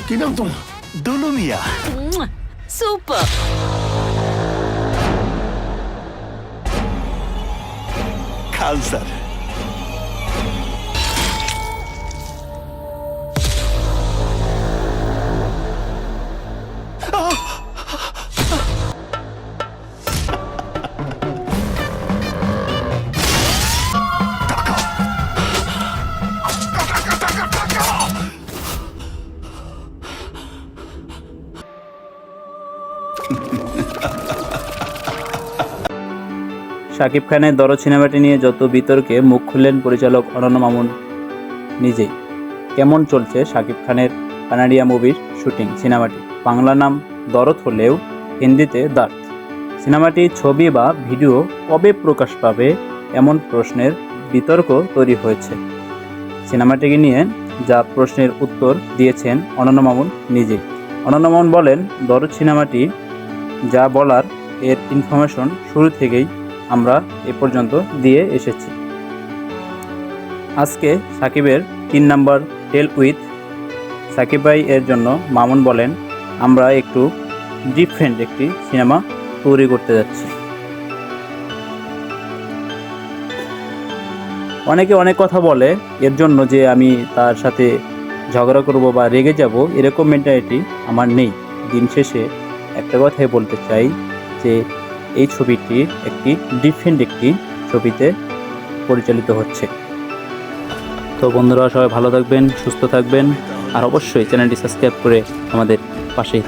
কি নাম তোমার? দুলু মিয়া। সুপার। খান স্যার। শাকিব খানের দরদ সিনেমাটি নিয়ে যত বিতর্কে মুখ খুললেন পরিচালক অনন্য মামুন নিজেই। কেমন চলছে শাকিব খানের কানাডিয়া মুভির শুটিং? সিনেমাটি বাংলা নাম দরদ হলেও হিন্দিতে দার্থ। সিনেমাটির ছবি বা ভিডিও কবে প্রকাশ পাবে এমন প্রশ্নের বিতর্ক তৈরি হয়েছে। সিনেমাটিকে নিয়ে যা প্রশ্নের উত্তর দিয়েছেন অনন্য মামুন নিজেই। অনন্য মামুন বলেন, দরদ সিনেমাটি যা বলার এর ইনফরমেশন শুরু থেকেই আমরা এ পর্যন্ত দিয়ে এসেছি। আজকে সাকিবের 3 নাম্বার টেল উইথ সাকিব ভাই এর জন্য মামুন বলেন, আমরা একটু ডিফারেন্ট একটি সিনেমা তৈরি করতে যাচ্ছি। অনেকে অনেক কথা বলে এর জন্য যে আমি তার সাথে ঝগড়া করব বা রেগে যাব, এরকম মেন্টালিটি আমার নেই। দিন শেষে একটা কথাই বলতে চাই যে এই ছবিটি একটি ডিফারেন্ট একটি ছবিতে পরিচালিত হচ্ছে। তো বন্ধুরা, সবাই ভালো থাকবেন, সুস্থ থাকবেন, আর অবশ্যই চ্যানেলটি সাবস্ক্রাইব করে আমাদের পাশেই